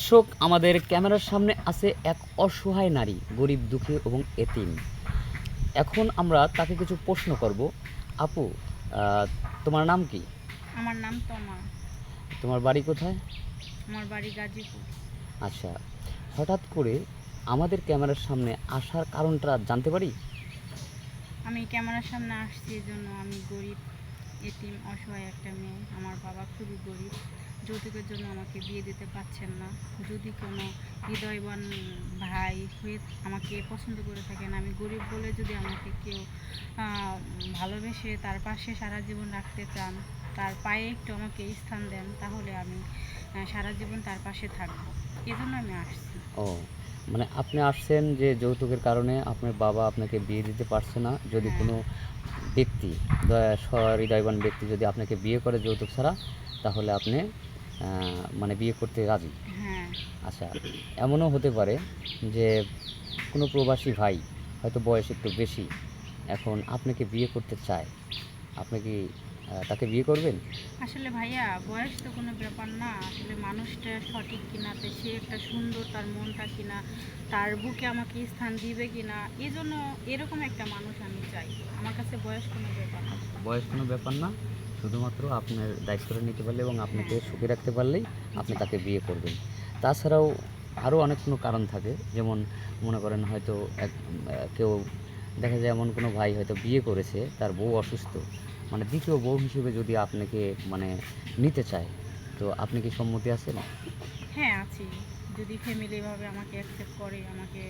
দর্শক, আমাদের ক্যামেরার সামনে আছে এক অসহায় নারী, গরিব দুঃখী এবং এতিম। এখন আমরা তাকে কিছু প্রশ্ন করব। আপু, তোমার নাম কি? আমার নাম তমা। তোমার বাড়ি কোথায়? আমার বাড়ি গাজীপুর। আচ্ছা, হঠাৎ করে আমাদের ক্যামেরার সামনে আসার কারণটা জানতে পারি? আমি ক্যামেরার সামনে আসছি এই জন্য, আমি গরিব, এতিম, অসহায় একটা মেয়ে। আমার বাবা খুবই গরিব, যৌতুকের জন্য আমাকে বিয়ে দিতে পারছেন না। যদি কোনো হৃদয়বান ভাই হয়ে আমাকে পছন্দ করে থাকেন, আমি গরিব বলে যদি আমাকে কেউ ভালোবেসে তার পাশে সারা জীবন রাখতে চান, তার পায়ে একটু আমাকে স্থান দেন, তাহলে আমি সারা জীবন তার পাশে থাকবো। এজন্য আমি আসছি। ও, মানে আপনি আসছেন যে যৌতুকের কারণে আপনার বাবা আপনাকে বিয়ে দিতে পারছে না। যদি হ্যাঁ, কোনো ব্যক্তি, হৃদয়বান ব্যক্তি যদি আপনাকে বিয়ে করে যৌতুক ছাড়া, তাহলে আপনি মানে বিয়ে করতে রাজি। হ্যাঁ। আচ্ছা, এমনও হতে পারে যে কোনো প্রবাসী ভাই হয়তো বয়স একটু বেশি, এখন আপনাকে বিয়ে করতে চায়। আপনি কি তাকে বিয়ে করবেন? আসলে ভাইয়া, বয়স তো কোনো ব্যাপার না। আসলে মানুষটা সঠিক কিনা, তো সে একটা সুন্দর, তার মনটা কিনা, তার বুকে আমাকে স্থান দিবে কিনা, এই জন্য এরকম একটা মানুষ আমি চাই। আমার কাছে বয়স কোনো ব্যাপার না। আচ্ছা, বয়স কোনো ব্যাপার না, শুধুমাত্র আপনার দায়িত্বটা নিতে পারলে এবং আপনাকে হ্যাঁ, সুখে রাখতে পারলেই আপনি জি। তাকে বিয়ে করবেন। তাছাড়াও আরও অনেক কোনো কারণ থাকে, যেমন মনে করেন হয়তো কেউ দেখা যায় এমন কোনো ভাই হয়তো বিয়ে করেছে, তার বউ অসুস্থ, মানে দ্বিতীয় বউ হিসেবে যদি আপনাকে মানে নিতে চায়, তো আপনি কি সম্মতি আছেন? হ্যাঁ, আছি। যদি ফ্যামিলিভাবে আমাকে অ্যাকসেপ্ট করে, আমাকে,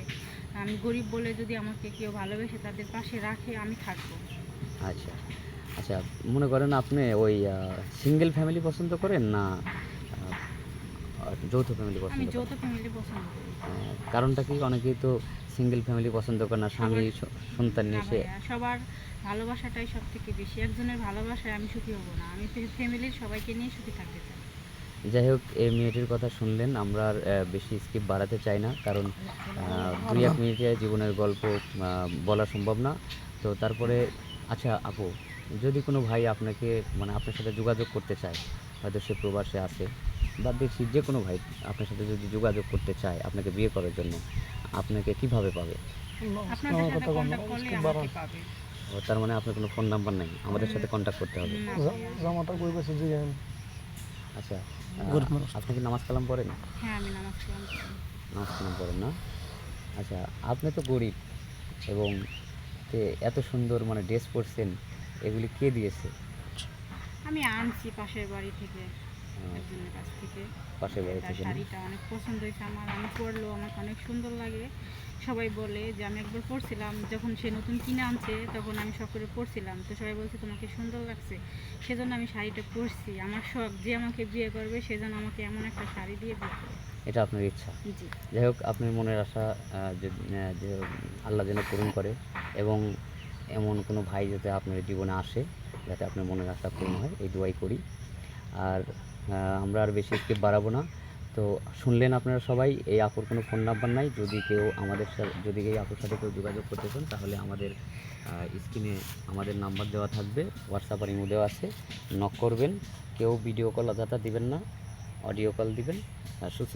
আমি গরিব বলে যদি আমাকে কেউ ভালোবেসে তাদের পাশে রাখে, আমি থাকবো। আচ্ছা, আচ্ছা, মনে করেন আপনি ওই সিঙ্গেল ফ্যামিলি পছন্দ করেন না যৌথ ফ্যামিলি আমি পছন্দ যৌথ করেন? ফ্যামিলি পছন্দ করি। কারণটা কি? অনেকেই তো সিঙ্গেল ফ্যামিলি পছন্দ করে না, স্বামী সবার সন্তান না নিয়ে সে। ভাইয়া, সবার ভালোবাসাটাই সব থেকে বেশি। একজনের ভালোবাসায় আমি সুখী হব না, আমি ফ্যামিলির সবাইকে নিয়ে সুখী থাকতে চাই। যাই হোক, এই মেয়েটির কথা শুনলেন, আমরা আর বেশি স্কিপ বাড়াতে চাই না, কারণ 2-1 মিনিটে জীবনের গল্প বলা সম্ভব না। তো তারপরে, আচ্ছা আপু, যদি কোনো ভাই আপনাকে মানে আপনার সাথে যোগাযোগ করতে চায়, হয়তো সে প্রবাসে আছে, বা দেখছি যে কোনো ভাই আপনার সাথে যদি যোগাযোগ করতে চায় আপনাকে বিয়ে করার জন্য, আপনাকে কিভাবে পাবে? আপনাদের সাথে কন্ট্যাক্ট করলে আমাকে পাবে। ও, তার মানে আপনার কোনো ফোন নাম্বার নাই, আমাদের সাথে কন্ট্যাক্ট করতে হবে। না ভাইয়া। আচ্ছা, আপনি কি নামাজ কালাম পড়েন? হ্যাঁ, আমি নামাজ কালাম করি। নামাজ কালাম পড়েন না? আচ্ছা, আপনি তো গরিব এবং যে এত সুন্দর মানে ড্রেস পরছেন, এগুলি কে দিয়েছে? আমি আনছি পাশের বাড়ি থেকে, আহ, একজনের কাছ থেকে। পাশের বাড়ি তার থেকে না? শাড়িটা অনেক পছন্দ হয়েছে আমার, আমি পরলেও আমাকে অনেক সুন্দর লাগে। সবাই বলে যে, আমি একবার পরছিলাম যখন সে নতুন কিনে আনছে, তখন আমি শখ করে পরছিলাম, তো সবাই বলছে তোমাকে সুন্দর লাগছে। সেজন্য আমি শাড়িটা পরছি। আমার শখ, যে আমাকে বিয়ে করবে সেজন্য আমাকে এমন একটা শাড়ি দিয়ে বিয়ে করবে। এটা আপনার ইচ্ছা। জি। যাই হোক, আপনার মনের আশা যে আল্লাহ যেন পূরণ করে, এবং এমন কোনো ভাই যাতে আপনার জীবনে আসে, যাতে আপনার মনের আশা পূর্ণ হয়, এই দোয়াই করি। আর আমরা আর বেশি স্কিপ বাড়াবো না। তো শুনলেন আপনারা সবাই, এই আপুর কোনো ফোন নাম্বার নাই। যদি কেউ আমাদের সাথে, যদি এই আপুর সাথে কেউ যোগাযোগ করতে চান, তাহলে আমাদের স্ক্রিনে আমাদের নাম্বার দেওয়া থাকবে, হোয়াটসঅ্যাপ আর ইমো দেওয়া আছে, নক করবেন। কেউ ভিডিও কল অযথা দিবেন না, অডিও কল দিবেন। সুস্থ